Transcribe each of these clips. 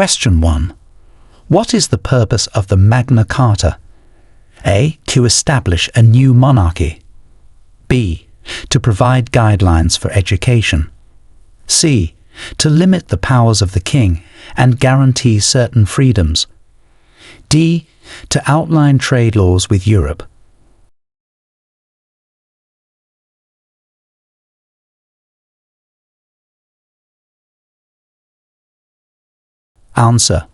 Question 1. What is the purpose of the Magna Carta? A. To establish a new monarchy. B. To provide guidelines for education. C. To limit the powers of the king and guarantee certain freedoms. D. To outline trade laws with Europe. Answer: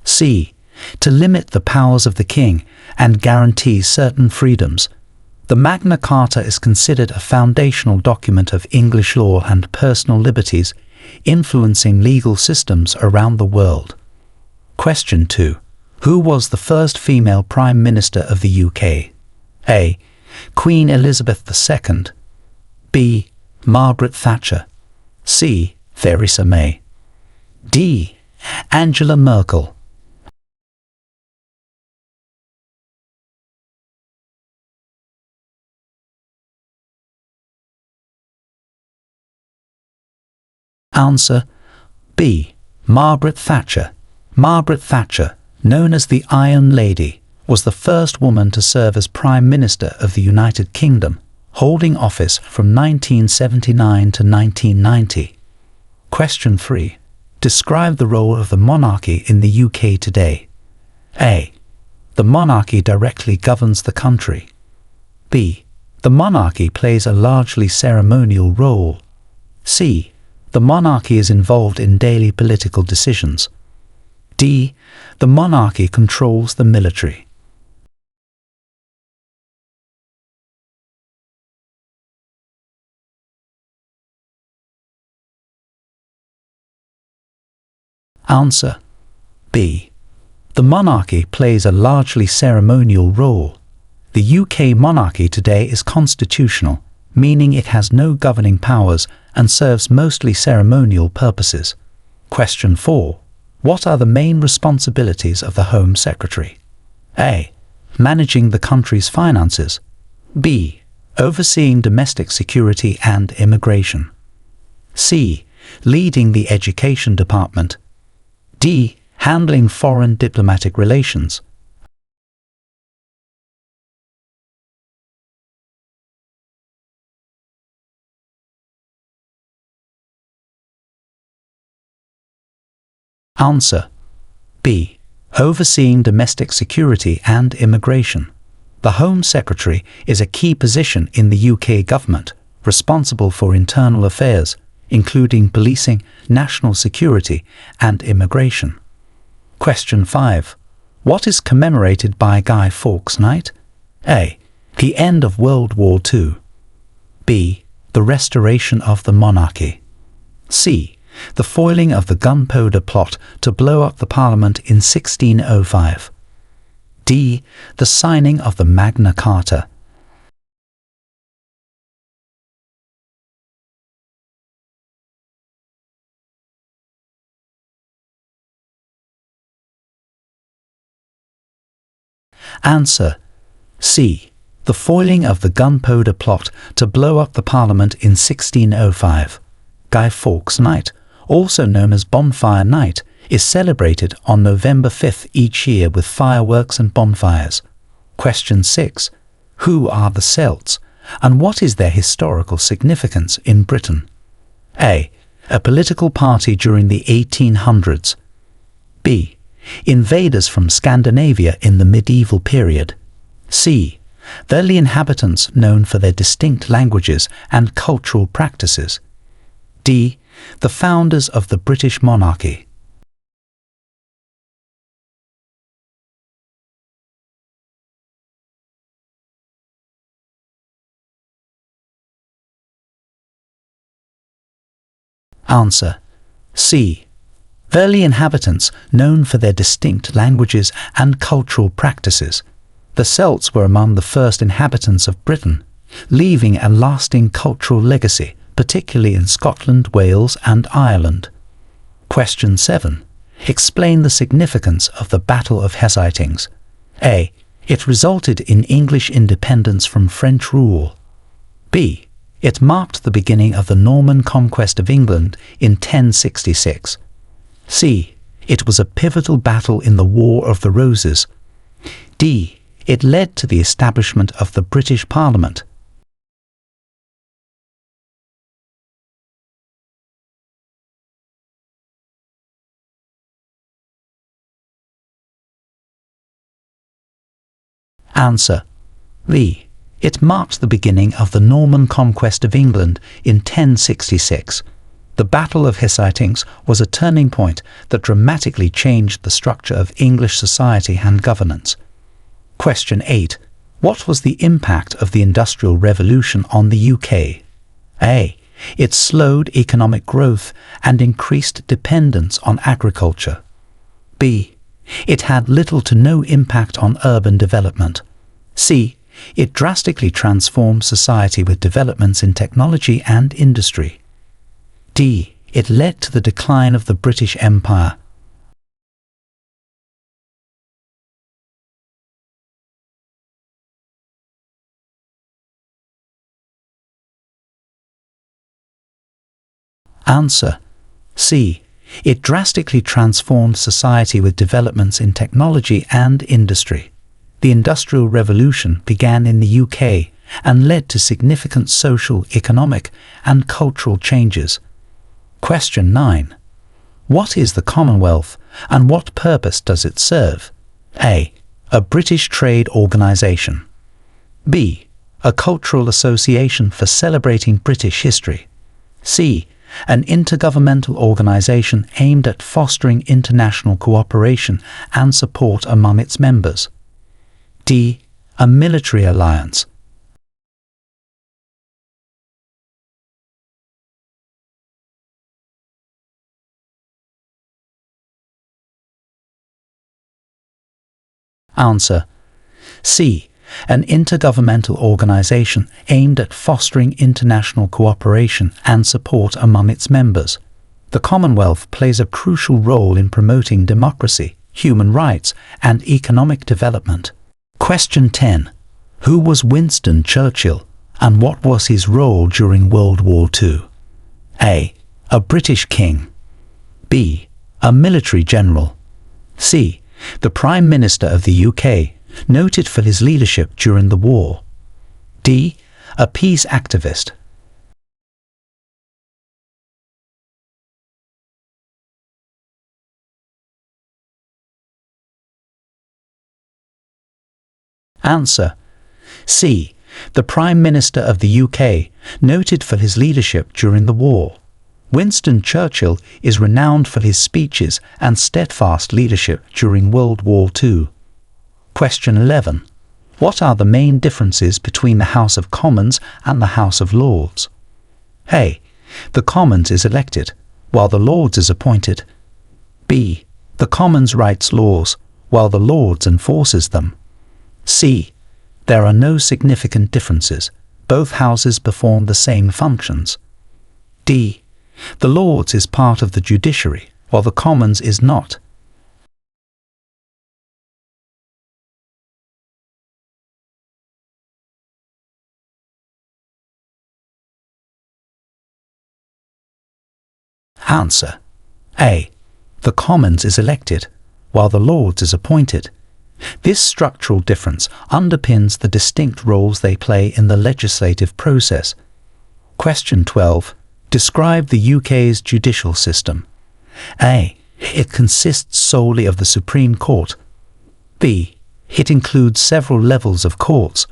C. To limit the powers of the king and guarantee certain freedoms. The Magna Carta is considered a foundational document of English law and personal liberties, influencing legal systems around the world. Question 2. Who was the first female Prime Minister of the UK? A. Queen Elizabeth II. B. Margaret Thatcher. C. Theresa May. D. Angela Merkel. Answer: B. Margaret Thatcher. Margaret Thatcher, known as the Iron Lady, was the first woman to serve as Prime Minister of the United Kingdom, holding office from 1979 to 1990. Question 3. Describe the role of the monarchy in the UK today. A. The monarchy directly governs the country. B. The monarchy plays a largely ceremonial role. C. The monarchy is involved in daily political decisions. D. The monarchy controls the military. Answer: B. The monarchy plays a largely ceremonial role. The UK monarchy today is constitutional, meaning it has no governing powers and serves mostly ceremonial purposes. Question 4. What are the main responsibilities of the Home Secretary? A. Managing the country's finances. B. Overseeing domestic security and immigration. C. Leading the education department. D. Handling foreign diplomatic relations. Answer: B. Overseeing domestic security and immigration. The Home Secretary is a key position in the UK government, responsible for internal affairs, including policing, national security, and immigration. Question 5. What is commemorated by Guy Fawkes Night? A. The end of World War II. B. The restoration of the monarchy. C. The foiling of the gunpowder plot to blow up the Parliament in 1605. D. The signing of the Magna Carta. Answer: C. The foiling of the gunpowder plot to blow up the Parliament in 1605. Guy Fawkes Night, also known as Bonfire Night, is celebrated on November 5th each year with fireworks and bonfires. Question 6. Who are the Celts, and what is their historical significance in Britain? A. A political party during the 1800s. B. Invaders from Scandinavia in the medieval period. C. Early inhabitants known for their distinct languages and cultural practices. D. The founders of the British monarchy. Answer: C. Early inhabitants known for their distinct languages and cultural practices. The Celts were among the first inhabitants of Britain, leaving a lasting cultural legacy, particularly in Scotland, Wales, and Ireland. Question 7. Explain the significance of the Battle of Hastings. A. It resulted in English independence from French rule. B. It marked the beginning of the Norman conquest of England in 1066. C. It was a pivotal battle in the War of the Roses. D. It led to the establishment of the British Parliament. Answer: B. It marked the beginning of the Norman conquest of England in 1066. The Battle of Hastings was a turning point that dramatically changed the structure of English society and governance. Question 8. What was the impact of the Industrial Revolution on the UK? A. It slowed economic growth and increased dependence on agriculture. B. It had little to no impact on urban development. C. It drastically transformed society with developments in technology and industry. D. It led to the decline of the British Empire. Answer: C. It drastically transformed society with developments in technology and industry. The Industrial Revolution began in the UK and led to significant social, economic, and cultural changes. Question 9. What is the Commonwealth and what purpose does it serve? A. A British trade organisation. B. A cultural association for celebrating British history. C. An intergovernmental organisation aimed at fostering international cooperation and support among its members. D. A military alliance. Answer: C. An intergovernmental organisation aimed at fostering international cooperation and support among its members. The Commonwealth plays a crucial role in promoting democracy, human rights, and economic development. Question 10. Who was Winston Churchill, and what was his role during World War II? A. A British king. B. A military general. C. The Prime Minister of the UK, noted for his leadership during the war. D. A peace activist. Answer: C. The Prime Minister of the UK, noted for his leadership during the war. Winston Churchill is renowned for his speeches and steadfast leadership during World War II. Question 11. What are the main differences between the House of Commons and the House of Lords? A. The Commons is elected, while the Lords is appointed. B. The Commons writes laws, while the Lords enforces them. C. There are no significant differences. Both houses perform the same functions. D. The Lords is part of the judiciary, while the Commons is not. Answer: A. The Commons is elected, while the Lords is appointed. This structural difference underpins the distinct roles they play in the legislative process. Question 12. Describe the UK's judicial system. A. It consists solely of the Supreme Court. B. It includes several levels of courts,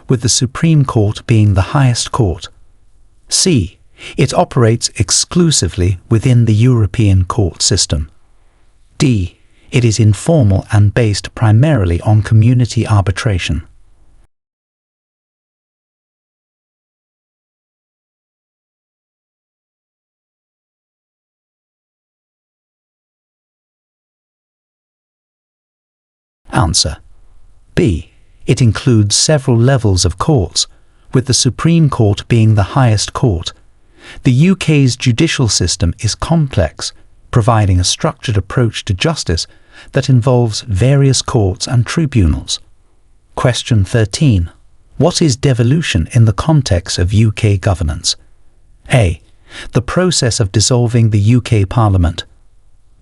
with the Supreme Court being the highest court. C. It operates exclusively within the European court system. D. It is informal and based primarily on community arbitration. Answer: B. It includes several levels of courts, with the Supreme Court being the highest court. The UK's judicial system is complex, providing a structured approach to justice that involves various courts and tribunals. Question 13. What is devolution in the context of UK governance? A. The process of dissolving the UK Parliament.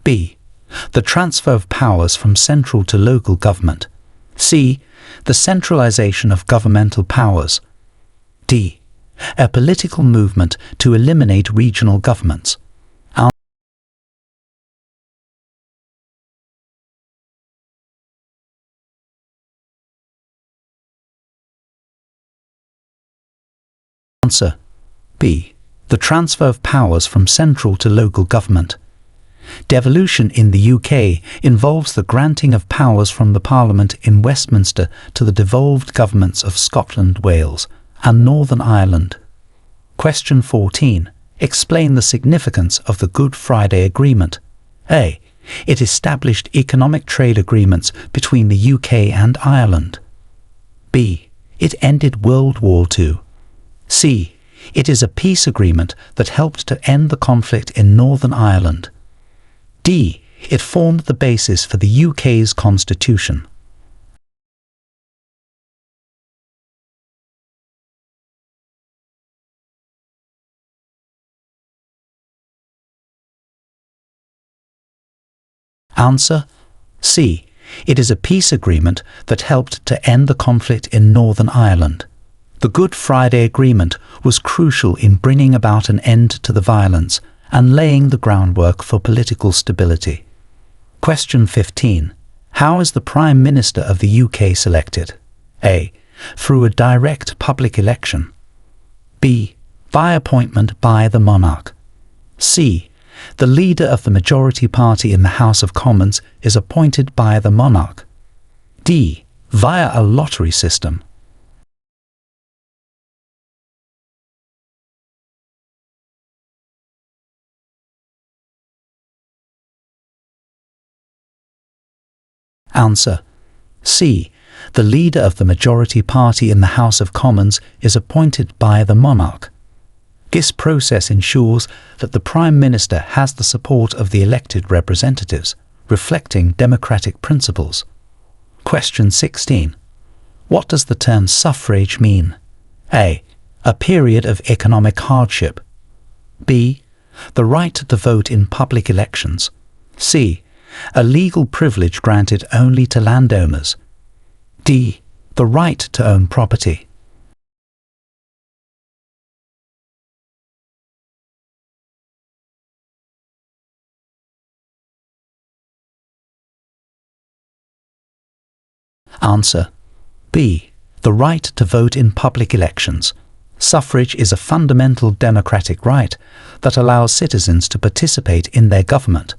B. The transfer of powers from central to local government. C. The centralization of governmental powers. D. A political movement to eliminate regional governments. Answer B. The transfer of powers from central to local government. Devolution in the UK involves the granting of powers from the Parliament in Westminster to the devolved governments of Scotland, Wales, and Northern Ireland. Question 14. Explain the significance of the Good Friday Agreement. A. It established economic trade agreements between the UK and Ireland. B. It ended World War II. C. It is a peace agreement that helped to end the conflict in Northern Ireland. D. It formed the basis for the UK's constitution. Answer C. It is a peace agreement that helped to end the conflict in Northern Ireland. The Good Friday Agreement was crucial in bringing about an end to the violence and laying the groundwork for political stability. Question 15. How is the Prime Minister of the UK selected? A. Through a direct public election. B. By appointment by the monarch. C. The leader of the majority party in the House of Commons is appointed by the monarch. D. Via a lottery system. Answer C. The leader of the majority party in the House of Commons is appointed by the monarch. This process ensures that the Prime Minister has the support of the elected representatives, reflecting democratic principles. Question 16. What does the term suffrage mean? A. A period of economic hardship. B. The right to vote in public elections. C. A legal privilege granted only to landowners. D. The right to own property. Answer B. The right to vote in public elections. Suffrage is a fundamental democratic right that allows citizens to participate in their government.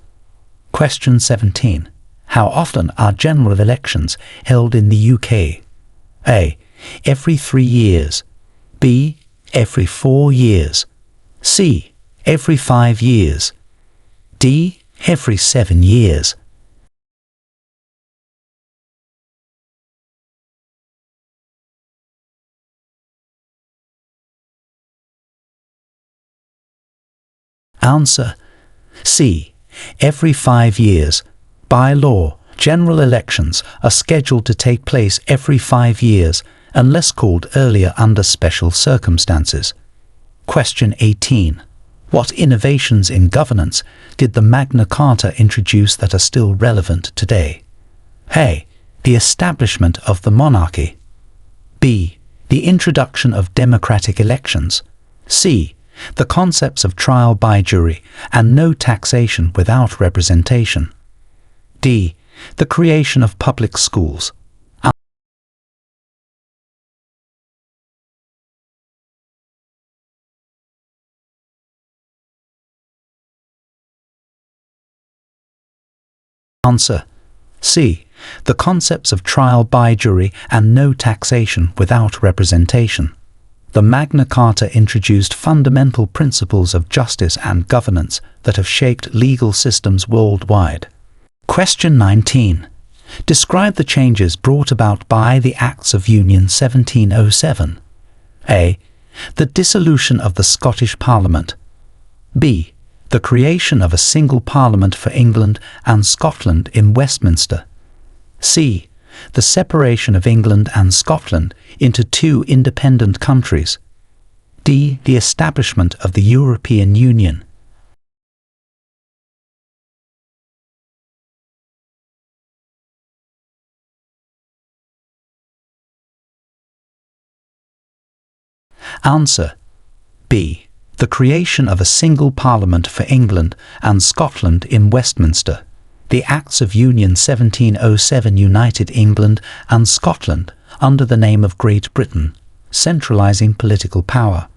Question 17. How often are general elections held in the UK? A. Every 3 years. B. Every 4 years. C. Every 5 years. D. Every 7 years. Answer C. Every 5 years. By law, general elections are scheduled to take place every 5 years unless called earlier under special circumstances. Question 18. What innovations in governance did the Magna Carta introduce that are still relevant today? A. The establishment of the monarchy. B. The introduction of democratic elections. C. The concepts of trial by jury and no taxation without representation. D. The creation of public schools. Answer C. The concepts of trial by jury and no taxation without representation. The Magna Carta introduced fundamental principles of justice and governance that have shaped legal systems worldwide. Question 19. Describe the changes brought about by the Acts of Union 1707. A. The dissolution of the Scottish Parliament. B. The creation of a single Parliament for England and Scotland in Westminster. C. The separation of England and Scotland into 2 independent countries. D. The establishment of the European Union. Answer B. The creation of a single parliament for England and Scotland in Westminster. The Acts of Union 1707 united England and Scotland under the name of Great Britain, centralising political power.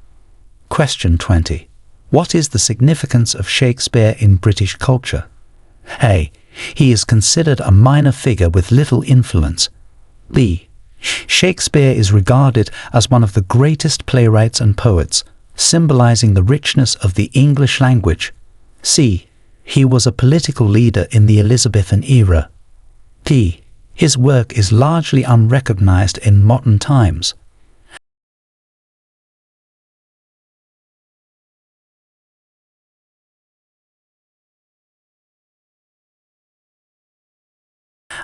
Question 20. What is the significance of Shakespeare in British culture? A. He is considered a minor figure with little influence. B. Shakespeare is regarded as one of the greatest playwrights and poets, symbolizing the richness of the English language. C. He was a political leader in the Elizabethan era. D. His work is largely unrecognized in modern times.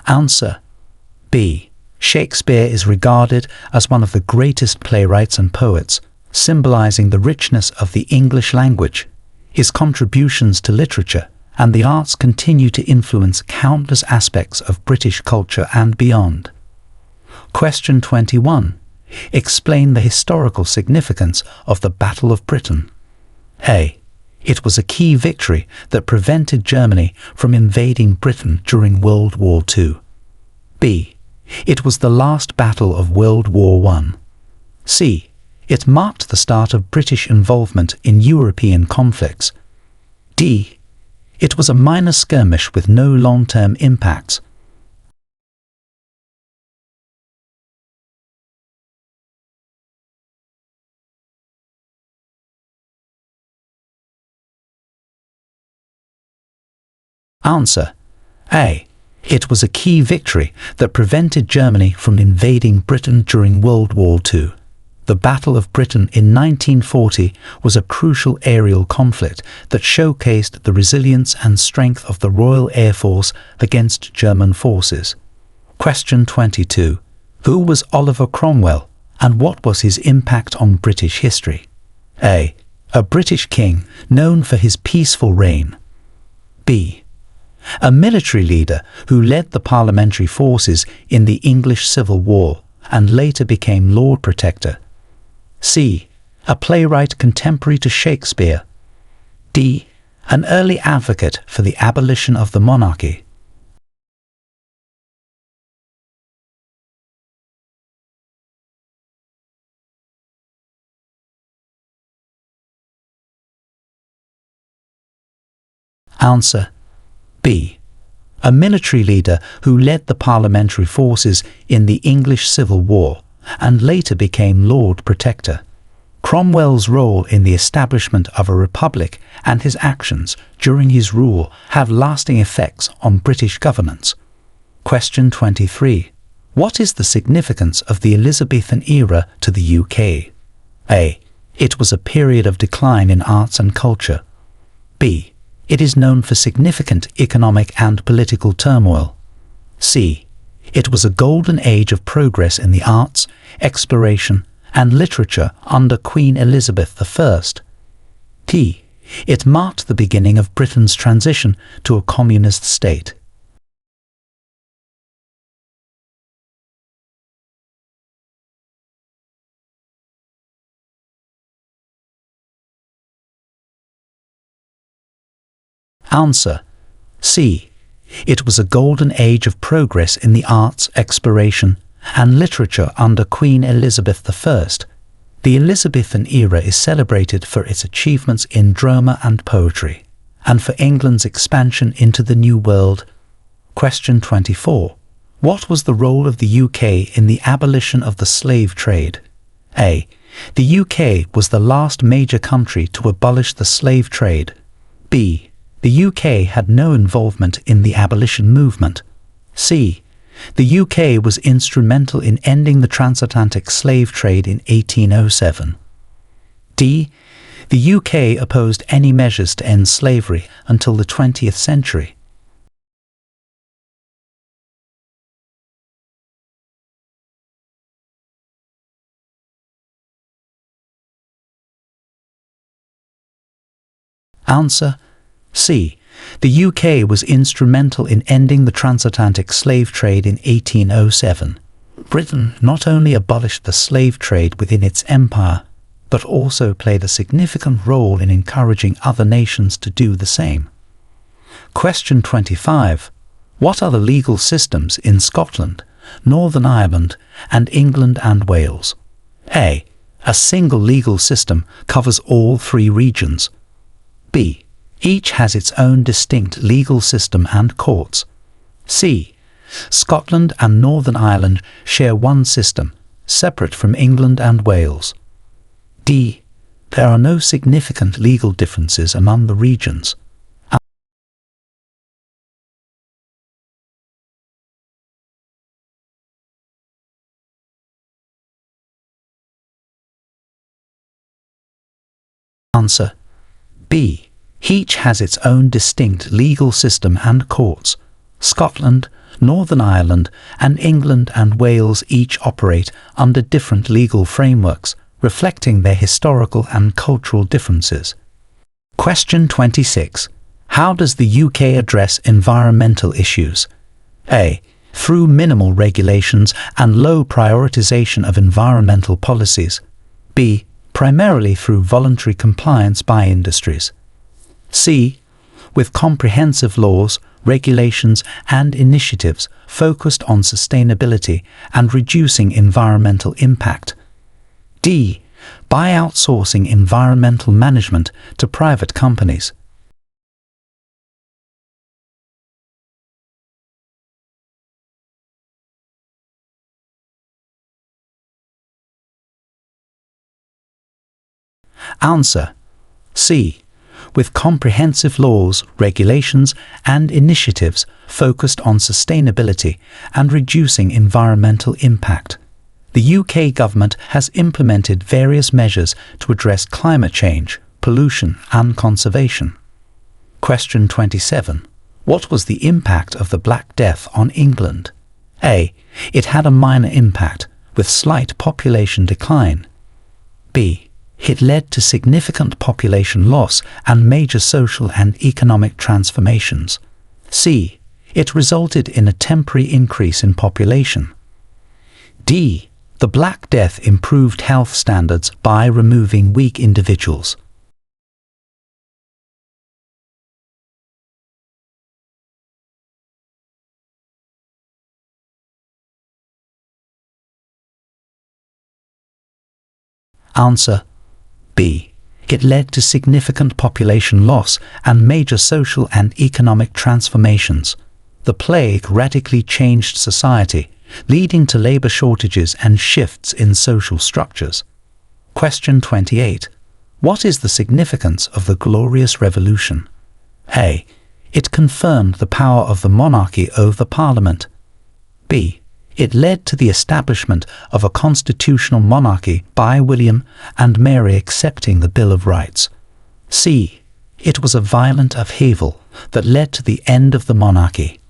Answer B. Shakespeare is regarded as one of the greatest playwrights and poets, symbolizing the richness of the English language. His contributions to literature and the arts continue to influence countless aspects of British culture and beyond. Question 21. Explain the historical significance of the Battle of Britain. A. It was a key victory that prevented Germany from invading Britain during World War II. B. It was the last battle of World War I. C. It marked the start of British involvement in European conflicts. D. It was a minor skirmish with no long-term impacts. Answer A. It was a key victory that prevented Germany from invading Britain during World War II. The Battle of Britain in 1940 was a crucial aerial conflict that showcased the resilience and strength of the Royal Air Force against German forces. Question 22. Who was Oliver Cromwell, and what was his impact on British history? A. A British king known for his peaceful reign. B. A military leader who led the parliamentary forces in the English Civil War and later became Lord Protector. C. A playwright contemporary to Shakespeare. D. An early advocate for the abolition of the monarchy. Answer B. A military leader who led the parliamentary forces in the English Civil War and later became Lord Protector. Cromwell's role in the establishment of a republic and his actions during his rule have lasting effects on British governance. Question 23. What is the significance of the Elizabethan era to the UK? A. It was a period of decline in arts and culture. B. It is known for significant economic and political turmoil. C. It was a golden age of progress in the arts, exploration, and literature under Queen Elizabeth I. D. It marked the beginning of Britain's transition to a communist state. Answer C. It was a golden age of progress in the arts, exploration, and literature under Queen Elizabeth I. The Elizabethan era is celebrated for its achievements in drama and poetry, and for England's expansion into the New World. Question 24. What was the role of the UK in the abolition of the slave trade? A. The UK was the last major country to abolish the slave trade. B. The UK had no involvement in the abolition movement. C. The UK was instrumental in ending the transatlantic slave trade in 1807. D. The UK opposed any measures to end slavery until the 20th century. Answer C. The UK was instrumental in ending the transatlantic slave trade in 1807. Britain not only abolished the slave trade within its empire, but also played a significant role in encouraging other nations to do the same. Question 25. What are the legal systems in Scotland, Northern Ireland, and England and Wales? A. A single legal system covers all three regions. B. Each has its own distinct legal system and courts. C. Scotland and Northern Ireland share one system, separate from England and Wales. D. There are no significant legal differences among the regions. Answer B. Each has its own distinct legal system and courts. Scotland, Northern Ireland, and England and Wales each operate under different legal frameworks, reflecting their historical and cultural differences. Question 26. How does the UK address environmental issues? A. Through minimal regulations and low prioritization of environmental policies. B. Primarily through voluntary compliance by industries. C. With comprehensive laws, regulations and initiatives focused on sustainability and reducing environmental impact. D. By outsourcing environmental management to private companies. Answer C. With comprehensive laws, regulations and initiatives focused on sustainability and reducing environmental impact. The UK government has implemented various measures to address climate change, pollution and conservation. Question 27. What was the impact of the Black Death on England? A. It had a minor impact, with slight population decline. B. It led to significant population loss and major social and economic transformations. C. It resulted in a temporary increase in population. D. The Black Death improved health standards by removing weak individuals. Answer B. It led to significant population loss and major social and economic transformations. The plague radically changed society, leading to labor shortages and shifts in social structures. Question 28. What is the significance of the Glorious Revolution? A. It confirmed the power of the monarchy over Parliament. B. It led to the establishment of a constitutional monarchy by William and Mary accepting the Bill of Rights. C. It was a violent upheaval that led to the end of the monarchy.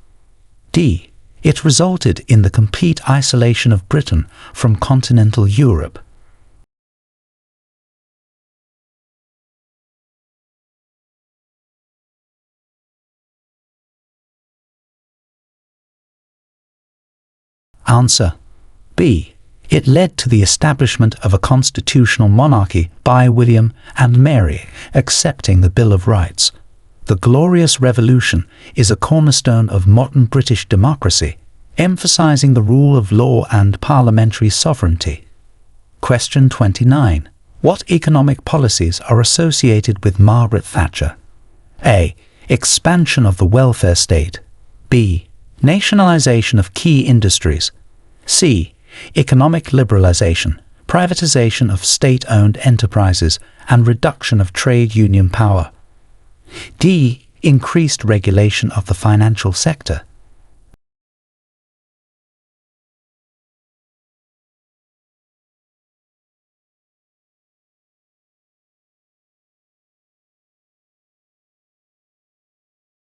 D. It resulted in the complete isolation of Britain from continental Europe. Answer B. It led to the establishment of a constitutional monarchy by William and Mary accepting the Bill of Rights. The Glorious Revolution is a cornerstone of modern British democracy, emphasizing the rule of law and parliamentary sovereignty. Question 29. What economic policies are associated with Margaret Thatcher? A. Expansion of the welfare state. B. Nationalization of key industries. C. Economic liberalization, privatization of state-owned enterprises, and reduction of trade union power. D. Increased regulation of the financial sector.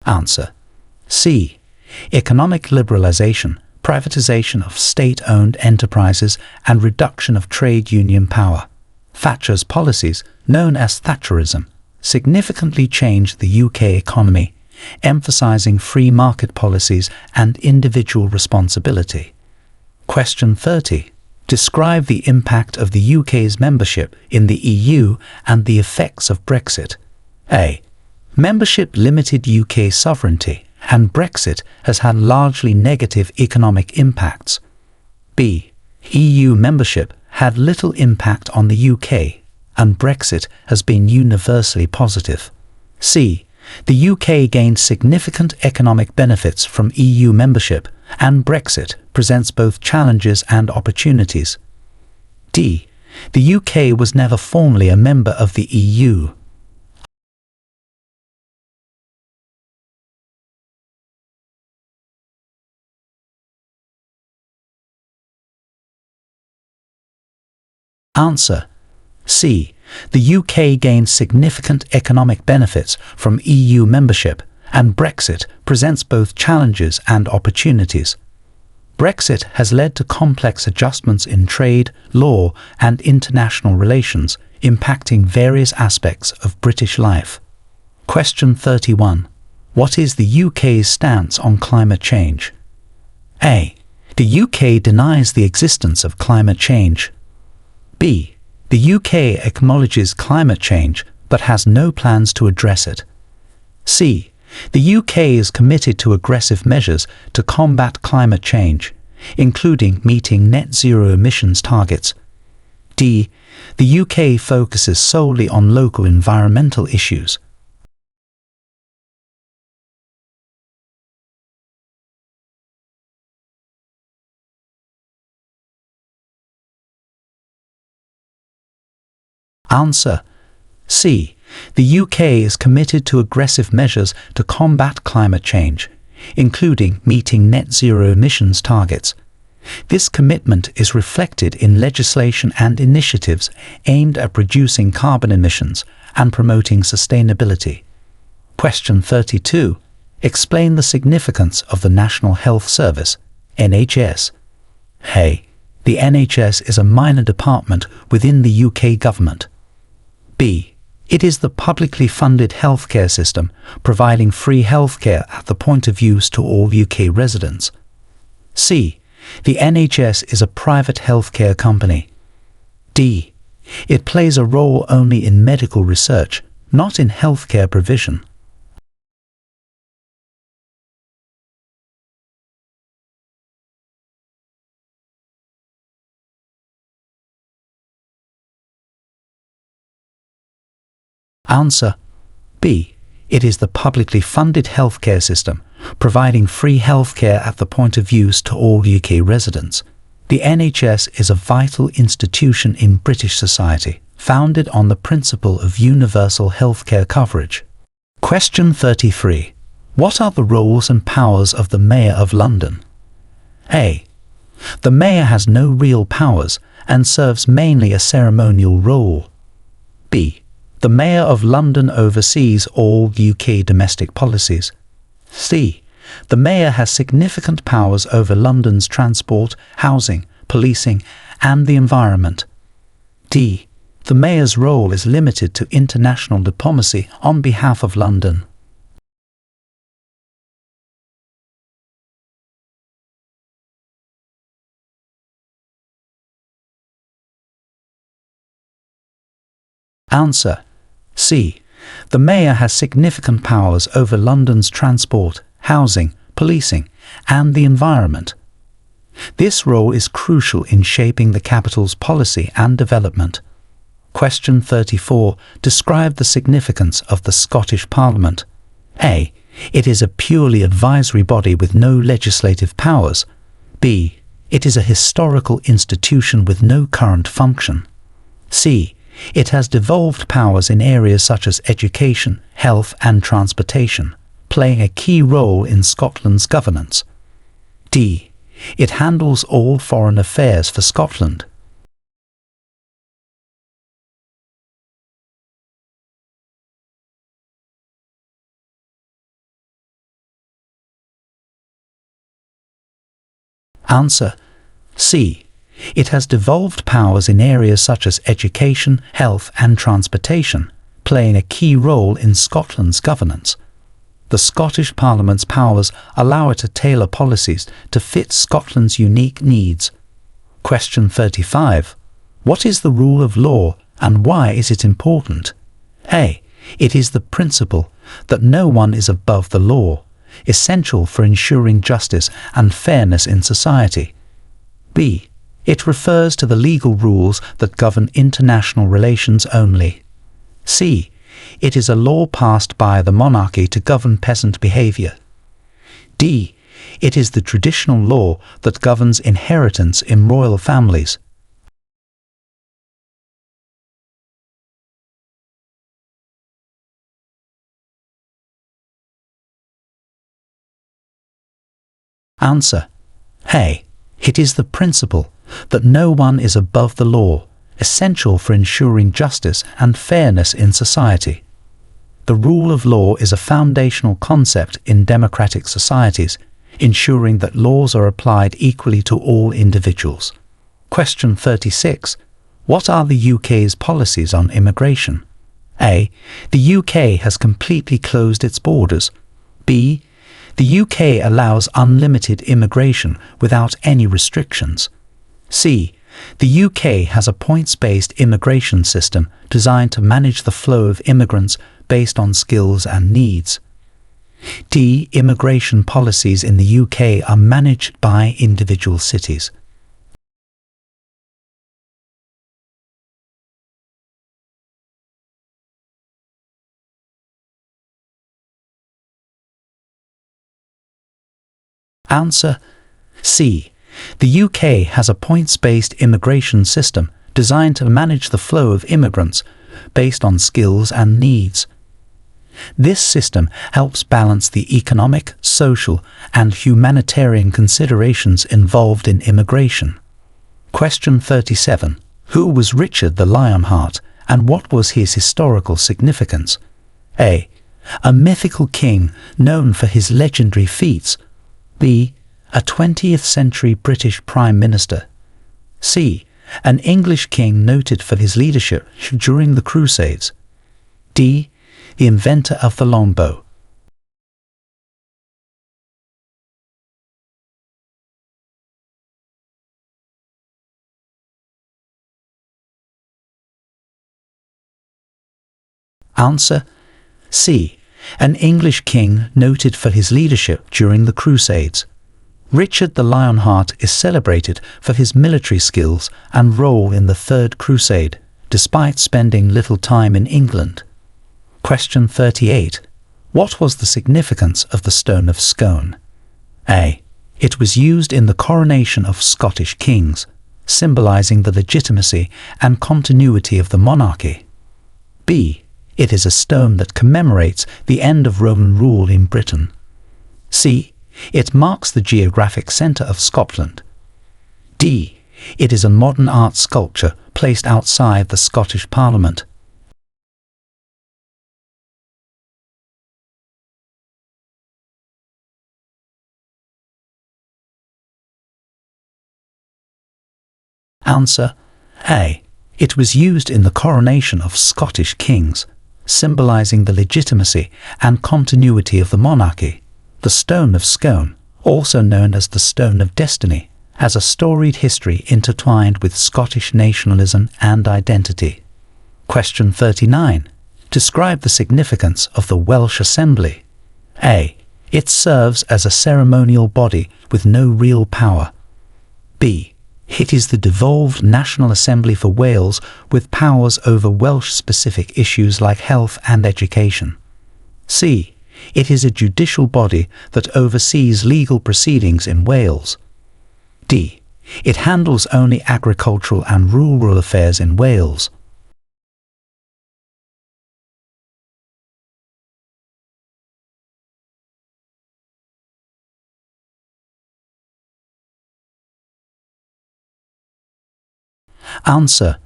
Answer C. Economic liberalization, privatization of state-owned enterprises, and reduction of trade union power. Thatcher's policies, known as Thatcherism, significantly changed the UK economy, emphasizing free market policies and individual responsibility. Question 30. Describe the impact of the UK's membership in the EU and the effects of Brexit. A. Membership limited UK sovereignty, and Brexit has had largely negative economic impacts. B. EU membership had little impact on the UK, and Brexit has been universally positive. C. The UK gained significant economic benefits from EU membership, and Brexit presents both challenges and opportunities. D. The UK was never formally a member of the EU. Answer: C. The UK gained significant economic benefits from EU membership, and Brexit presents both challenges and opportunities. Brexit has led to complex adjustments in trade, law, and international relations, impacting various aspects of British life. Question 31. What is the UK's stance on climate change? A. The UK denies the existence of climate change. B. The UK acknowledges climate change but has no plans to address it. C. The UK is committed to aggressive measures to combat climate change, including meeting net zero emissions targets. D. The UK focuses solely on local environmental issues. Answer: C. The UK is committed to aggressive measures to combat climate change, including meeting net zero emissions targets. This commitment is reflected in legislation and initiatives aimed at reducing carbon emissions and promoting sustainability. Question 32. Explain the significance of the National Health Service, NHS. A. The NHS is a minor department within the UK government. B. It is the publicly funded healthcare system, providing free healthcare at the point of use to all UK residents. C. The NHS is a private healthcare company. D. It plays a role only in medical research, not in healthcare provision. Answer: B. It is the publicly funded healthcare system, providing free healthcare at the point of use to all UK residents. The NHS is a vital institution in British society, founded on the principle of universal healthcare coverage. Question 33. What are the roles and powers of the Mayor of London? A. The Mayor has no real powers and serves mainly a ceremonial role. B. The Mayor of London oversees all UK domestic policies. C. The Mayor has significant powers over London's transport, housing, policing, and the environment. D. The Mayor's role is limited to international diplomacy on behalf of London. Answer: C. The Mayor has significant powers over London's transport, housing, policing, and the environment. This role is crucial in shaping the capital's policy and development. Question 34. Describe the significance of the Scottish Parliament. A. It is a purely advisory body with no legislative powers. B. It is a historical institution with no current function. C. It has devolved powers in areas such as education, health and transportation, playing a key role in Scotland's governance. D. It handles all foreign affairs for Scotland. Answer: C. It has devolved powers in areas such as education, health and transportation, playing a key role in Scotland's governance. The Scottish Parliament's powers allow it to tailor policies to fit Scotland's unique needs. Question 35. What is the rule of law and why is it important? A. It is the principle that no one is above the law, essential for ensuring justice and fairness in society. B. It refers to the legal rules that govern international relations only. C. It is a law passed by the monarchy to govern peasant behavior. D. It is the traditional law that governs inheritance in royal families. Answer. A. It is the principle that no one is above the law, essential for ensuring justice and fairness in society. The rule of law is a foundational concept in democratic societies, ensuring that laws are applied equally to all individuals. Question 36. What are the UK's policies on immigration? A. The UK has completely closed its borders. B. The UK allows unlimited immigration without any restrictions. C. The UK has a points-based immigration system designed to manage the flow of immigrants based on skills and needs. D. Immigration policies in the UK are managed by individual cities. Answer. C. The UK has a points-based immigration system designed to manage the flow of immigrants based on skills and needs. This system helps balance the economic, social, and humanitarian considerations involved in immigration. Question 37. Who was Richard the Lionheart, and what was his historical significance? A. A mythical king known for his legendary feats. B. A 20th century British Prime Minister. C. An English king noted for his leadership during the Crusades. D. The inventor of the longbow. Answer. C. An English king noted for his leadership during the Crusades. Richard the Lionheart is celebrated for his military skills and role in the Third Crusade, despite spending little time in England. Question 38. What was the significance of the Stone of Scone? A. It was used in the coronation of Scottish kings, symbolizing the legitimacy and continuity of the monarchy. B. It is a stone that commemorates the end of Roman rule in Britain. C. It marks the geographic centre of Scotland. D. It is a modern art sculpture placed outside the Scottish Parliament. Answer. A. It was used in the coronation of Scottish kings, symbolizing the legitimacy and continuity of the monarchy. The Stone of Scone, also known as the Stone of Destiny, has a storied history intertwined with Scottish nationalism and identity. Question 39. Describe the significance of the Welsh Assembly. A. It serves as a ceremonial body with no real power. B. It is the devolved National Assembly for Wales with powers over Welsh-specific issues like health and education. C. It is a judicial body that oversees legal proceedings in Wales. D. It handles only agricultural and rural affairs in Wales. Answer.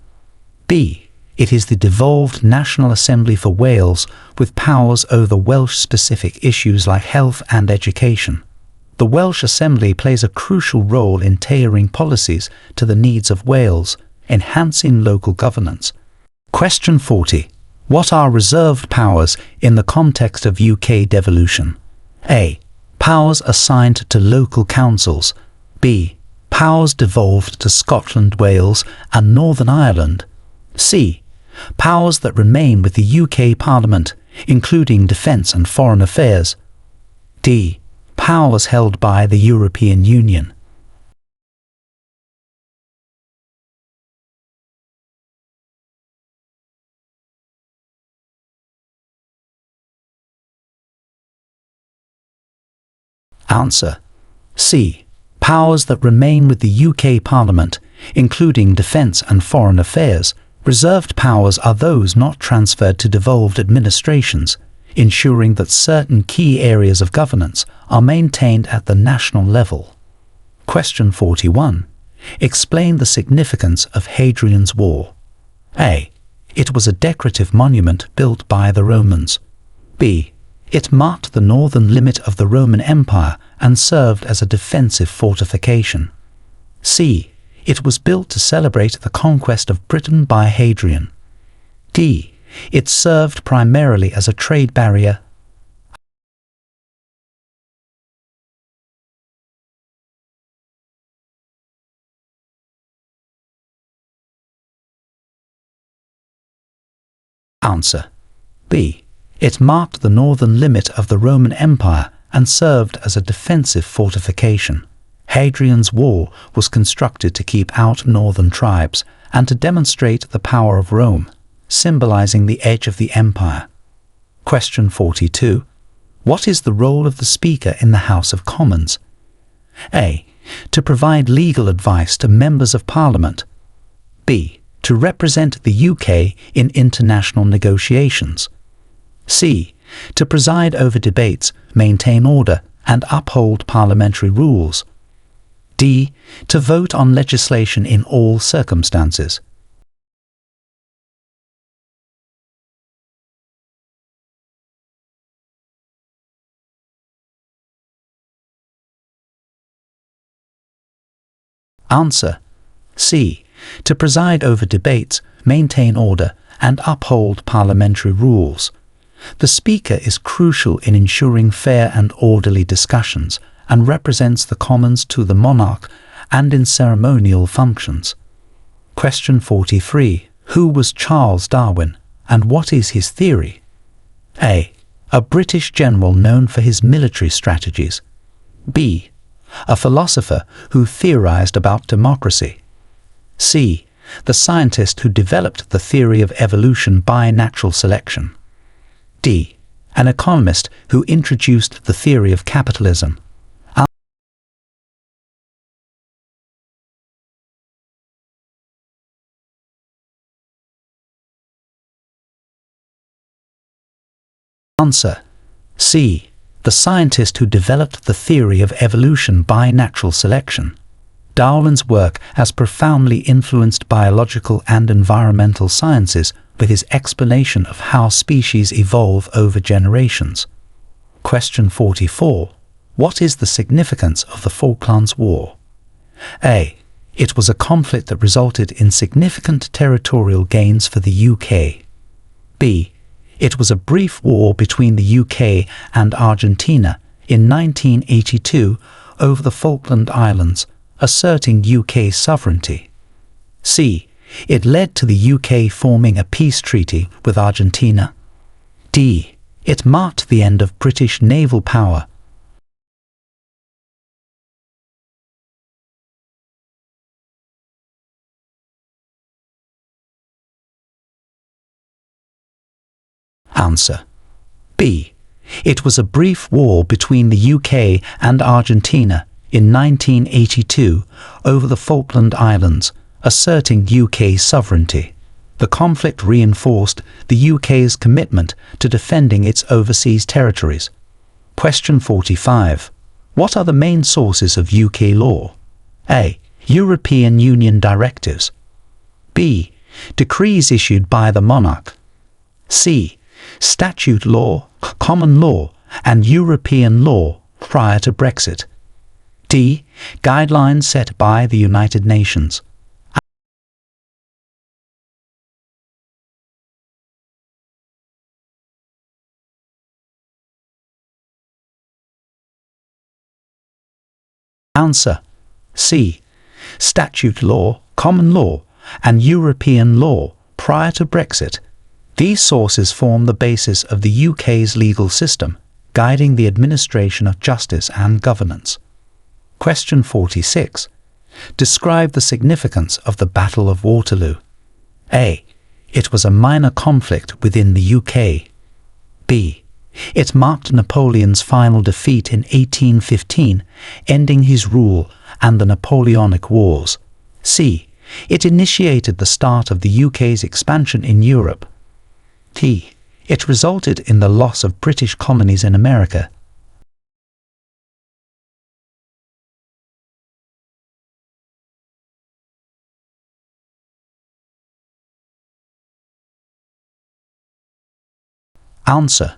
B. It is the devolved National Assembly for Wales with powers over Welsh-specific issues like health and education. The Welsh Assembly plays a crucial role in tailoring policies to the needs of Wales, enhancing local governance. Question 40. What are reserved powers in the context of UK devolution? A. Powers assigned to local councils. B. Powers devolved to Scotland, Wales and Northern Ireland. C. Powers that remain with the UK Parliament, including defence and foreign affairs. D. Powers held by the European Union. Answer: C. Powers that remain with the UK Parliament, including defence and foreign affairs. Reserved powers are those not transferred to devolved administrations, ensuring that certain key areas of governance are maintained at the national level. Question 41. Explain the significance of Hadrian's Wall. A. It was a decorative monument built by the Romans. B. It marked the northern limit of the Roman Empire and served as a defensive fortification. C. It was built to celebrate the conquest of Britain by Hadrian. D. It served primarily as a trade barrier. Answer: B. It marked the northern limit of the Roman Empire and served as a defensive fortification. Hadrian's Wall was constructed to keep out northern tribes and to demonstrate the power of Rome, symbolizing the edge of the empire. Question 42. What is the role of the Speaker in the House of Commons? A. To provide legal advice to members of Parliament. B. To represent the UK in international negotiations. C. To preside over debates, maintain order, and uphold parliamentary rules. D. To vote on legislation in all circumstances. Answer: C. To preside over debates, maintain order, and uphold parliamentary rules. The Speaker is crucial in ensuring fair and orderly discussions and represents the Commons to the monarch and in ceremonial functions. Question 43. Who was Charles Darwin, and what is his theory? A. A British general known for his military strategies. B. A philosopher who theorized about democracy. C. The scientist who developed the theory of evolution by natural selection. D. An economist who introduced the theory of capitalism. Answer: C. The scientist who developed the theory of evolution by natural selection. Darwin's work has profoundly influenced biological and environmental sciences with his explanation of how species evolve over generations. Question 44. What is the significance of the Falklands War? A. It was a conflict that resulted in significant territorial gains for the UK. B. It was a brief war between the UK and Argentina in 1982 over the Falkland Islands, asserting UK sovereignty. C. It led to the UK forming a peace treaty with Argentina. D. It marked the end of British naval power. Answer: B. It was a brief war between the UK and Argentina in 1982 over the Falkland Islands, asserting UK sovereignty. The conflict reinforced the UK's commitment to defending its overseas territories. Question 45. What are the main sources of UK law? A. European Union directives. B. Decrees issued by the monarch. C. Statute law, common law, and European law prior to Brexit. D. Guidelines set by the United Nations. Answer: C. statute law, common law, and European law prior to Brexit. These sources form the basis of the UK's legal system, guiding the administration of justice and governance. Question 46. Describe the significance of the Battle of Waterloo. A. It was a minor conflict within the UK. B. It marked Napoleon's final defeat in 1815, ending his rule and the Napoleonic Wars. C. It initiated the start of the UK's expansion in Europe. D. It resulted in the loss of British colonies in America. Answer.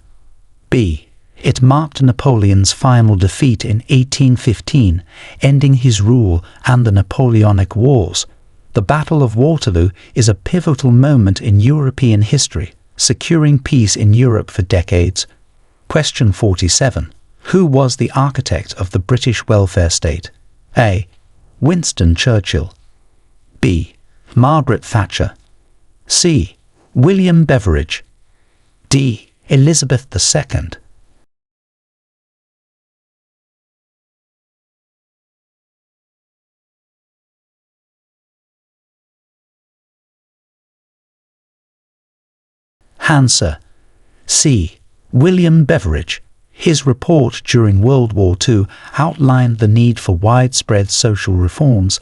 B. It marked Napoleon's final defeat in 1815, ending his rule and the Napoleonic Wars. The Battle of Waterloo is a pivotal moment in European history, securing peace in Europe for decades. Question 47. Who was the architect of the British welfare state? A. Winston Churchill. B. Margaret Thatcher. C. William Beveridge. D. Elizabeth II. Answer. C. William Beveridge. His report during World War II outlined the need for widespread social reforms,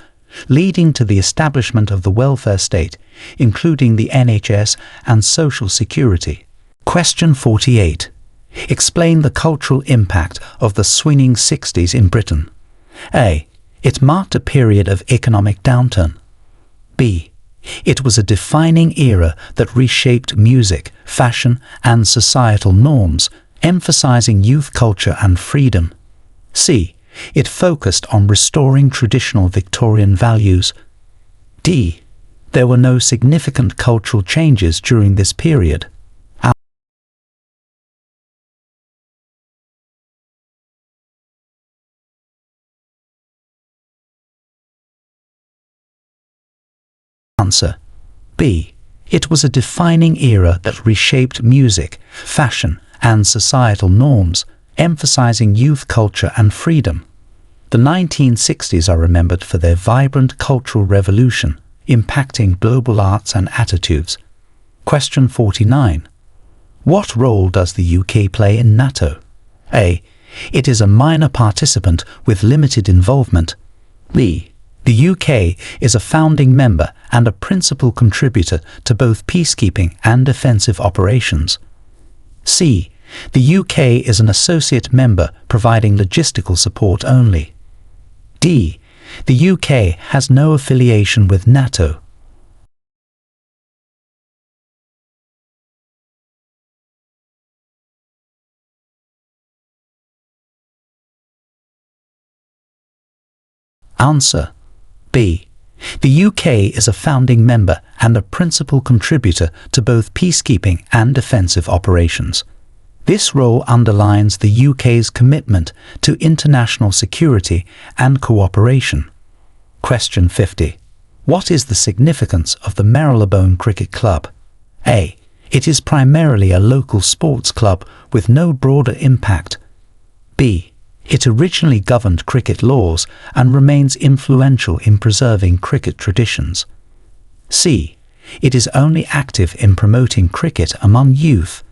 leading to the establishment of the welfare state, including the NHS and social security. Question 48. Explain the cultural impact of the swinging 60s in Britain. A. It marked a period of economic downturn. B. It was a defining era that reshaped music, fashion, and societal norms, emphasizing youth culture and freedom. C. It focused on restoring traditional Victorian values. D. There were no significant cultural changes during this period. Answer. B. It was a defining era that reshaped music, fashion, and societal norms, emphasizing youth culture and freedom. The 1960s are remembered for their vibrant cultural revolution, impacting global arts and attitudes. Question 49. What role does the UK play in NATO? A. It is a minor participant with limited involvement. B. The UK is a founding member and a principal contributor to both peacekeeping and defensive operations. C. The UK is an associate member providing logistical support only. D. The UK has no affiliation with NATO. Answer. B. The UK is a founding member and a principal contributor to both peacekeeping and defensive operations. This role underlines the UK's commitment to international security and cooperation. Question 50. What is the significance of the Marylebone Cricket Club? A. It is primarily a local sports club with no broader impact. B. It originally governed cricket laws and remains influential in preserving cricket traditions. C. It is only active in promoting cricket among youth.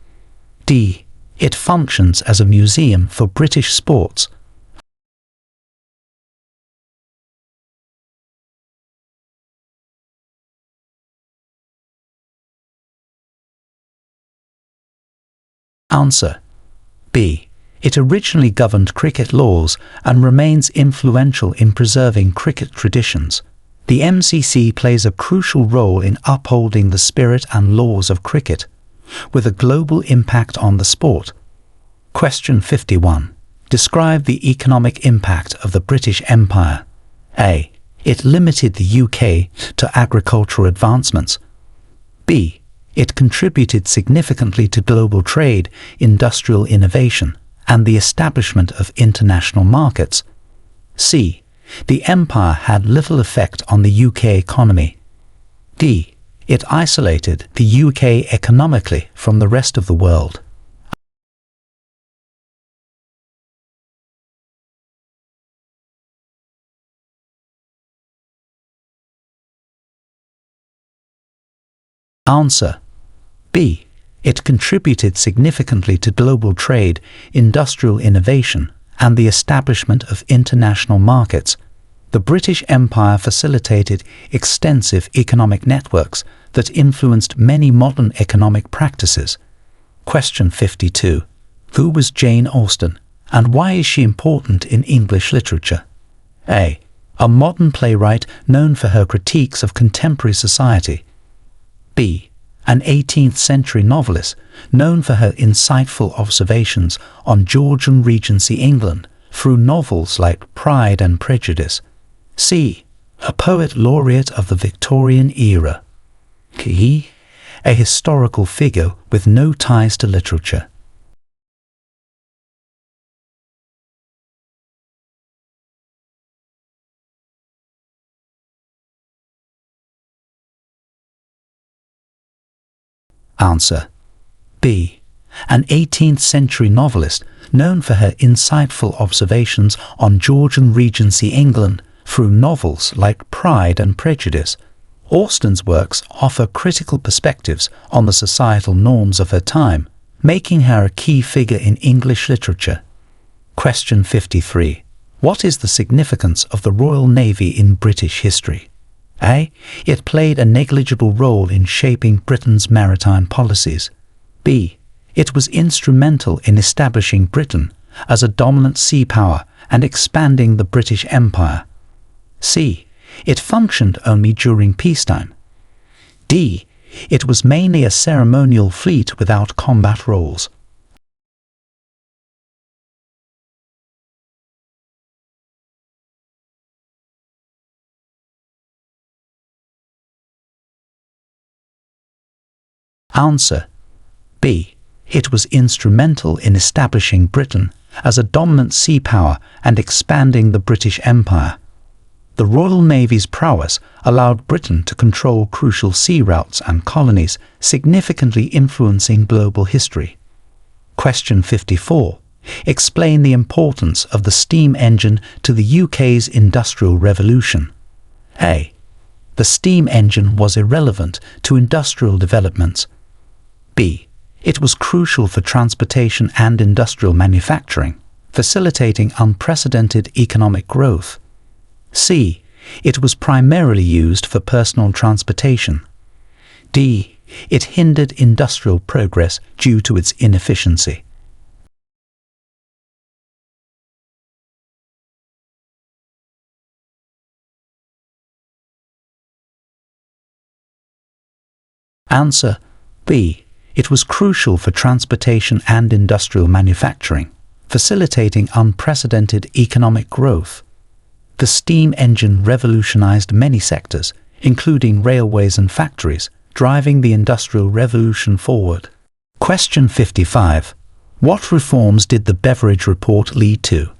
D. It functions as a museum for British sports. Answer. B. It originally governed cricket laws and remains influential in preserving cricket traditions. The MCC plays a crucial role in upholding the spirit and laws of cricket, with a global impact on the sport. Question 51. Describe the economic impact of the British Empire. A. It limited the UK to agricultural advancements. B. It contributed significantly to global trade, industrial innovation, and the establishment of international markets. C. The empire had little effect on the UK economy. D. It isolated the UK economically from the rest of the world. Answer B. It contributed significantly to global trade, industrial innovation, and the establishment of international markets. The British Empire facilitated extensive economic networks that influenced many modern economic practices. Question 52. Who was Jane Austen, and why is she important in English literature? A. A modern playwright known for her critiques of contemporary society. B. An 18th century novelist known for her insightful observations on Georgian Regency England through novels like Pride and Prejudice. C. A poet laureate of the Victorian era. E. A historical figure with no ties to literature. Answer B. An 18th century novelist known for her insightful observations on Georgian Regency England through novels like Pride and Prejudice. Austen's works offer critical perspectives on the societal norms of her time, making her a key figure in English literature. Question 53. What is the significance of the Royal Navy in British history? A. It played a negligible role in shaping Britain's maritime policies. B. It was instrumental in establishing Britain as a dominant sea power and expanding the British Empire. C. It functioned only during peacetime. D. It was mainly a ceremonial fleet without combat roles. Answer B. It was instrumental in establishing Britain as a dominant sea power and expanding the British Empire. The Royal Navy's prowess allowed Britain to control crucial sea routes and colonies, significantly influencing global history. Question 54. Explain the importance of the steam engine to the UK's Industrial Revolution. A. The steam engine was irrelevant to industrial developments. B. It was crucial for transportation and industrial manufacturing, facilitating unprecedented economic growth. C. It was primarily used for personal transportation. D. It hindered industrial progress due to its inefficiency. Answer B. It was crucial for transportation and industrial manufacturing, facilitating unprecedented economic growth. The steam engine revolutionized many sectors, including railways and factories, driving the Industrial Revolution forward. Question 55. What reforms did the Beveridge Report lead to?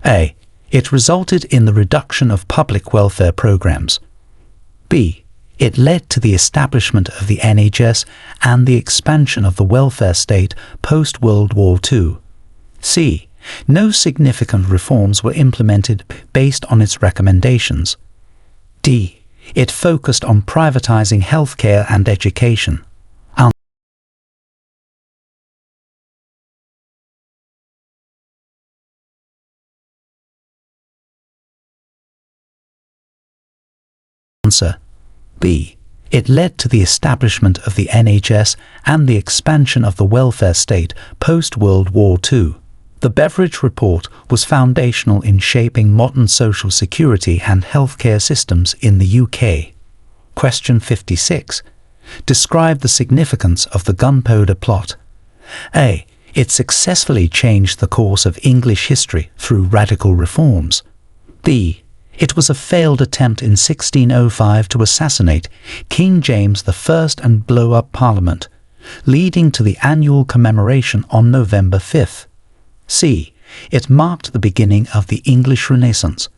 A. It resulted in the reduction of public welfare programs. B. It led to the establishment of the NHS and the expansion of the welfare state post-World War II. C. No significant reforms were implemented based on its recommendations. D. It focused on privatizing healthcare and education. Answer B. It led to the establishment of the NHS and the expansion of the welfare state post-World War II. The Beveridge Report was foundational in shaping modern social security and healthcare systems in the UK. Question 56. Describe the significance of the Gunpowder Plot. A. It successfully changed the course of English history through radical reforms. B. It was a failed attempt in 1605 to assassinate King James I and blow up Parliament, leading to the annual commemoration on November 5th. C. It marked the beginning of the English Renaissance.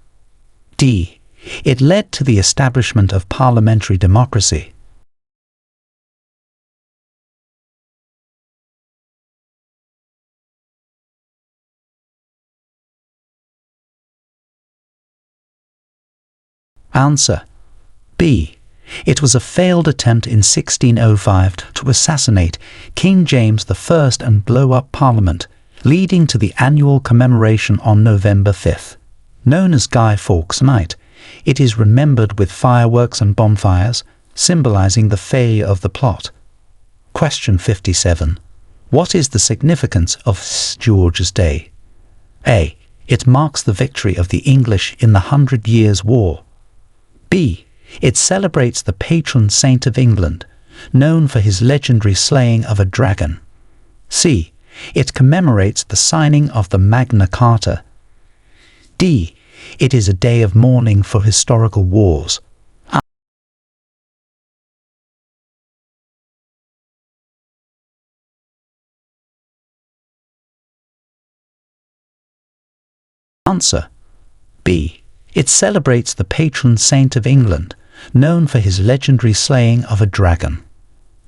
D. It led to the establishment of parliamentary democracy. Answer B. It was a failed attempt in 1605 to assassinate King James I and blow up Parliament, leading to the annual commemoration on November 5th. Known as Guy Fawkes Night, it is remembered with fireworks and bonfires, symbolizing the failure of the plot. Question 57. What is the significance of St. George's Day? A. It marks the victory of the English in the 100 Years' War. B. It celebrates the patron saint of England, known for his legendary slaying of a dragon. C. It commemorates the signing of the Magna Carta. D. It is a day of mourning for historical wars. Answer B. It celebrates the patron saint of England, known for his legendary slaying of a dragon.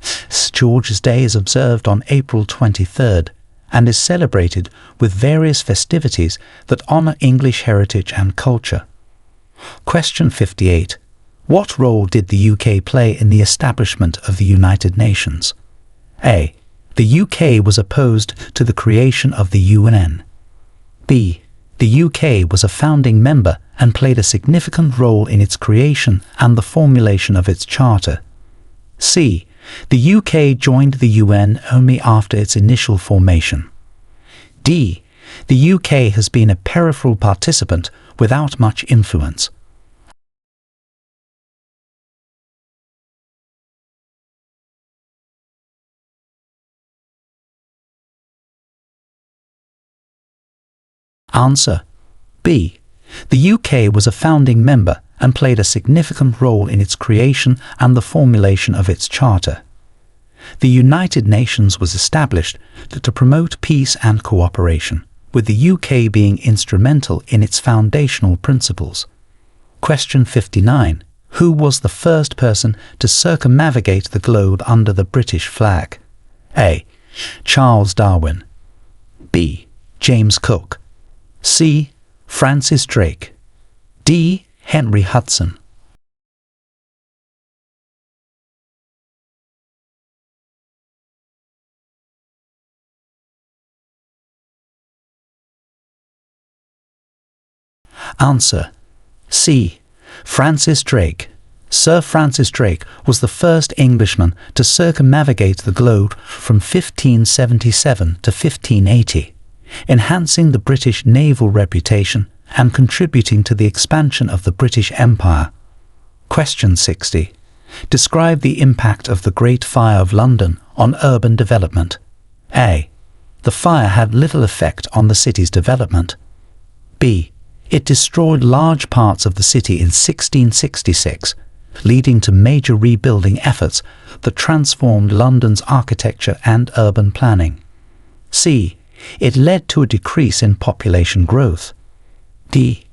St. George's Day is observed on April 23rd and is celebrated with various festivities that honor English heritage and culture. Question 58. What role did the UK play in the establishment of the United Nations? A. The UK was opposed to the creation of the UN. B. The UK was a founding member and played a significant role in its creation and the formulation of its charter. C. The UK joined the UN only after its initial formation. D. The UK has been a peripheral participant without much influence. Answer B. The UK was a founding member and played a significant role in its creation and the formulation of its charter. The United Nations was established to promote peace and cooperation, with the UK being instrumental in its foundational principles. Question 59. Who was the first person to circumnavigate the globe under the British flag? A. Charles Darwin. B. James Cook. C. Francis Drake. D. Henry Hudson. Answer C. Francis Drake. Sir Francis Drake was the first Englishman to circumnavigate the globe from 1577 to 1580, enhancing the British naval reputation and contributing to the expansion of the British Empire. Question 60. Describe the impact of the Great Fire of London on urban development. A. The fire had little effect on the city's development. B. It destroyed large parts of the city in 1666, leading to major rebuilding efforts that transformed London's architecture and urban planning. C. It led to a decrease in population growth. D.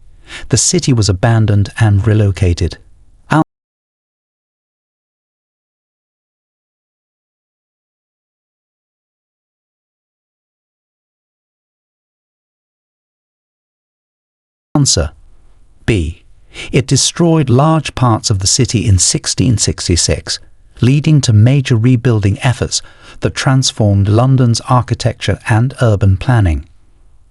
The city was abandoned and relocated. Answer B. It destroyed large parts of the city in 1666, leading to major rebuilding efforts that transformed London's architecture and urban planning.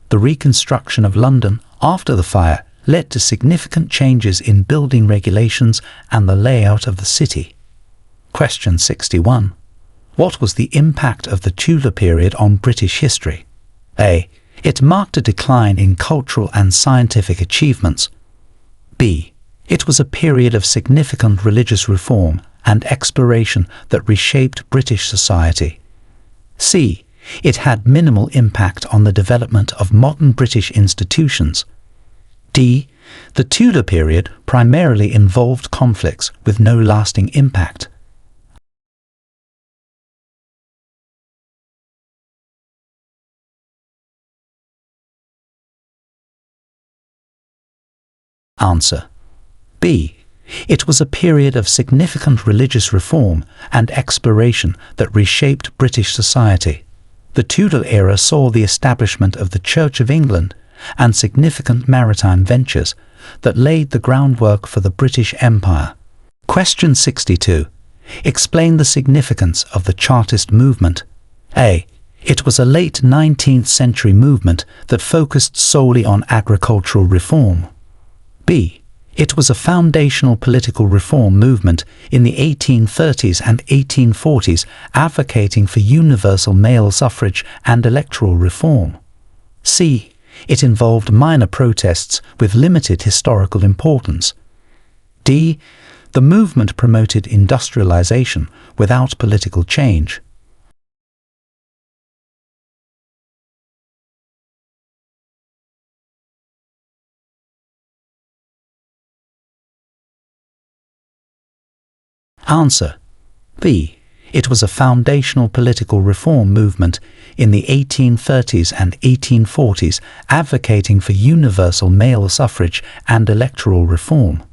The reconstruction of London after the fire led to significant changes in building regulations and the layout of the city. Question 61. What was the impact of the Tudor period on British history? A. It marked a decline in cultural and scientific achievements. B. It was a period of significant religious reform and exploration that reshaped British society. C. It had minimal impact on the development of modern British institutions. D. The Tudor period primarily involved conflicts with no lasting impact. Answer B. It was a period of significant religious reform and exploration that reshaped British society. The Tudor era saw the establishment of the Church of England and significant maritime ventures that laid the groundwork for the British Empire. Question 62. Explain the significance of the Chartist movement. A. It was a late 19th century movement that focused solely on agricultural reform. B. It was a foundational political reform movement in the 1830s and 1840s advocating for universal male suffrage and electoral reform. C. It involved minor protests with limited historical importance. D. The movement promoted industrialization without political change. Answer. B. It was a foundational political reform movement in the 1830s and 1840s advocating for universal male suffrage and electoral reform.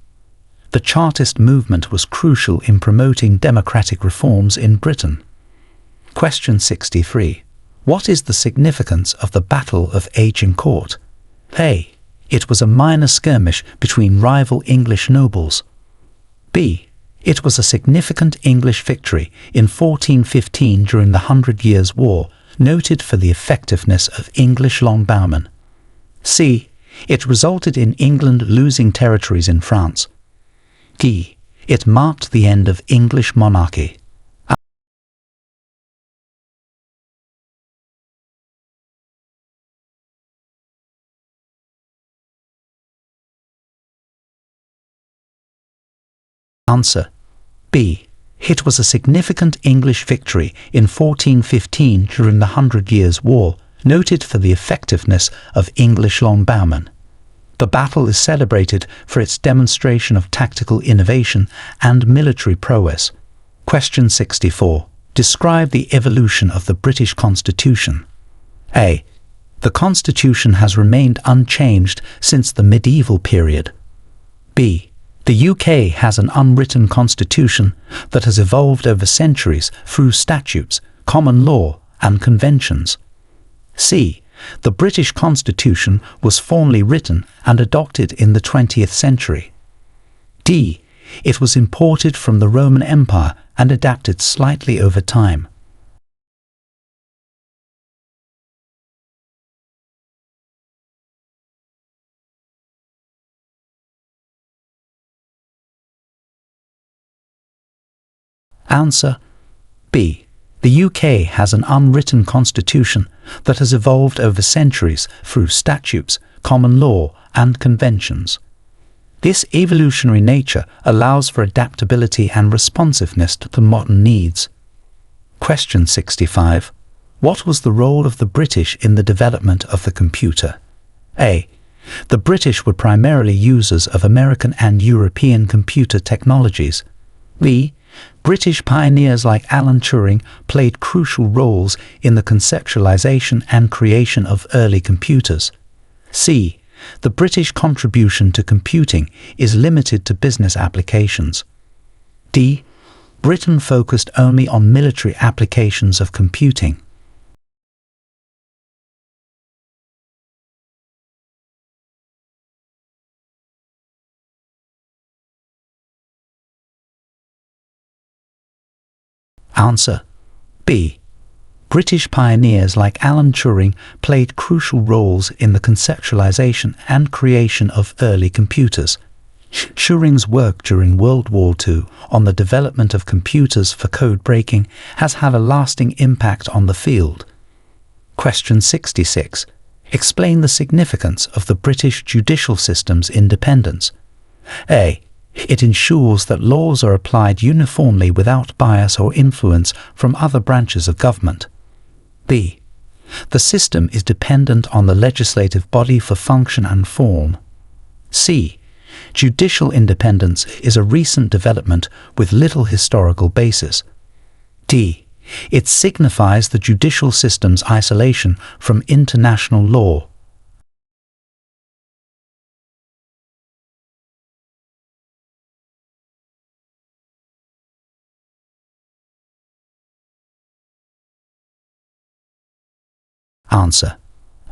The Chartist movement was crucial in promoting democratic reforms in Britain. Question 63. What is the significance of the Battle of Agincourt? A. It was a minor skirmish between rival English nobles. B. It was a significant English victory in 1415 during the 100 Years' War, noted for the effectiveness of English longbowmen. C. It resulted in England losing territories in France. D. It marked the end of English monarchy. Answer. B. It was a significant English victory in 1415 during the 100 Years' War, noted for the effectiveness of English longbowmen. The battle is celebrated for its demonstration of tactical innovation and military prowess. Question 64. Describe the evolution of the British Constitution. A. The Constitution has remained unchanged since the medieval period. B. The UK has an unwritten constitution that has evolved over centuries through statutes, common law, and conventions. C. The British Constitution was formally written and adopted in the 20th century. D. It was imported from the Roman Empire and adapted slightly over time. Answer. B. The UK has an unwritten constitution that has evolved over centuries through statutes, common law, and conventions. This evolutionary nature allows for adaptability and responsiveness to the modern needs. Question 65. What was the role of the British in the development of the computer? A. The British were primarily users of American and European computer technologies. B. British pioneers like Alan Turing played crucial roles in the conceptualization and creation of early computers. C. The British contribution to computing is limited to business applications. D. Britain focused only on military applications of computing. Answer. B. British pioneers like Alan Turing played crucial roles in the conceptualization and creation of early computers. Turing's work during World War II on the development of computers for code breaking has had a lasting impact on the field. Question 66. Explain the significance of the British judicial system's independence. A. It ensures that laws are applied uniformly without bias or influence from other branches of government. B. The system is dependent on the legislative body for function and form. C. Judicial independence is a recent development with little historical basis. D. It signifies the judicial system's isolation from international law. Answer: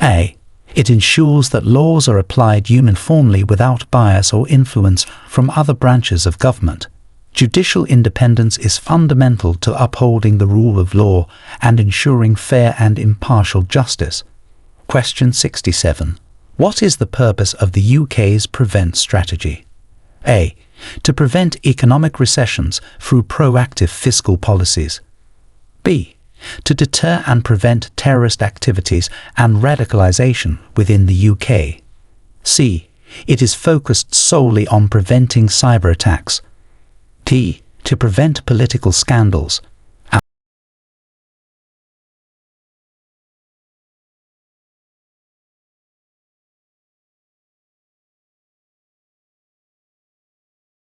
A. It ensures that laws are applied uniformly without bias or influence from other branches of government. Judicial independence is fundamental to upholding the rule of law and ensuring fair and impartial justice. Question 67. What is the purpose of the UK's Prevent strategy? A. To prevent economic recessions through proactive fiscal policies. B. To deter and prevent terrorist activities and radicalization within the UK. C. It is focused solely on preventing cyber attacks. D. To prevent political scandals.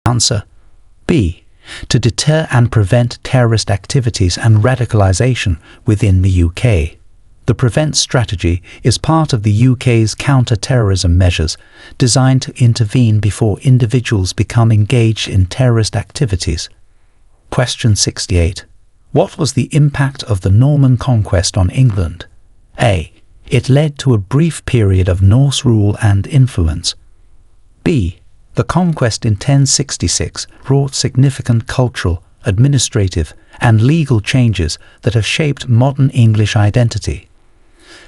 Answer: B. To deter and prevent terrorist activities and radicalization within the UK. The Prevent strategy is part of the UK's counter-terrorism measures designed to intervene before individuals become engaged in terrorist activities. Question 68. What was the impact of the Norman conquest on England? A. It led to a brief period of Norse rule and influence. B. The conquest in 1066 brought significant cultural, administrative, and legal changes that have shaped modern English identity.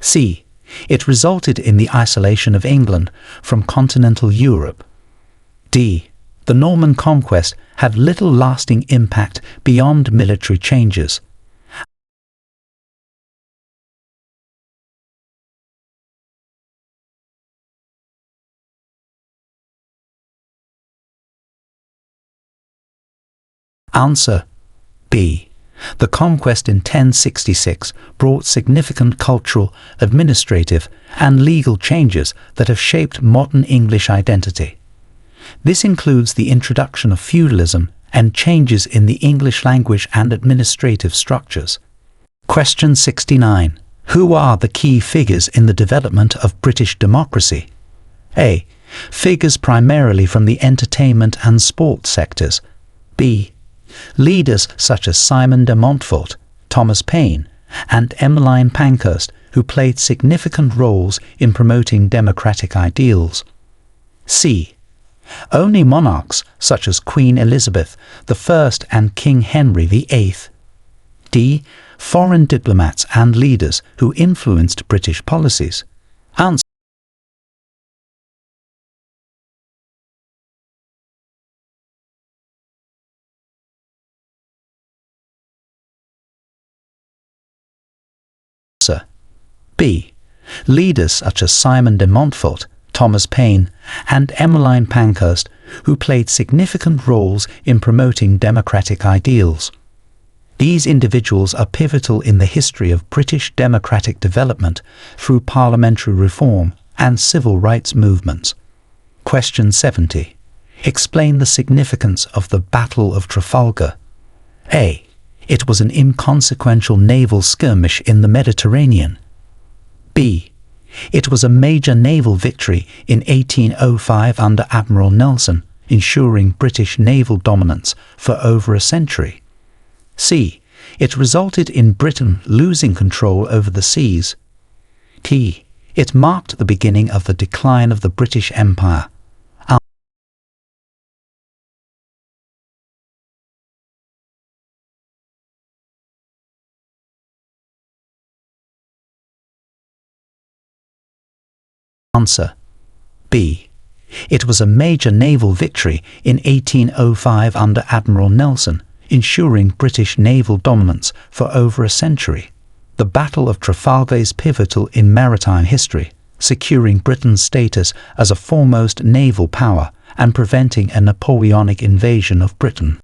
C. It resulted in the isolation of England from continental Europe. D. The Norman conquest had little lasting impact beyond military changes. Answer: B. The conquest in 1066 brought significant cultural, administrative, and legal changes that have shaped modern English identity. This includes the introduction of feudalism and changes in the English language and administrative structures. Question 69. Who are the key figures in the development of British democracy? A. Figures primarily from the entertainment and sports sectors. B. Leaders such as Simon de Montfort, Thomas Paine, and Emmeline Pankhurst, who played significant roles in promoting democratic ideals. C. Only monarchs such as Queen Elizabeth I and King Henry VIII. D. Foreign diplomats and leaders who influenced British policies. Answer: B. Leaders such as Simon de Montfort, Thomas Paine, and Emmeline Pankhurst, who played significant roles in promoting democratic ideals. These individuals are pivotal in the history of British democratic development through parliamentary reform and civil rights movements. Question 70. Explain the significance of the Battle of Trafalgar. A. It was an inconsequential naval skirmish in the Mediterranean. B. It was a major naval victory in 1805 under Admiral Nelson, ensuring British naval dominance for over a century. C. It resulted in Britain losing control over the seas. D. It marked the beginning of the decline of the British Empire. Answer: B. It was a major naval victory in 1805 under Admiral Nelson, ensuring British naval dominance for over a century. The Battle of Trafalgar is pivotal in maritime history, securing Britain's status as a foremost naval power and preventing a Napoleonic invasion of Britain.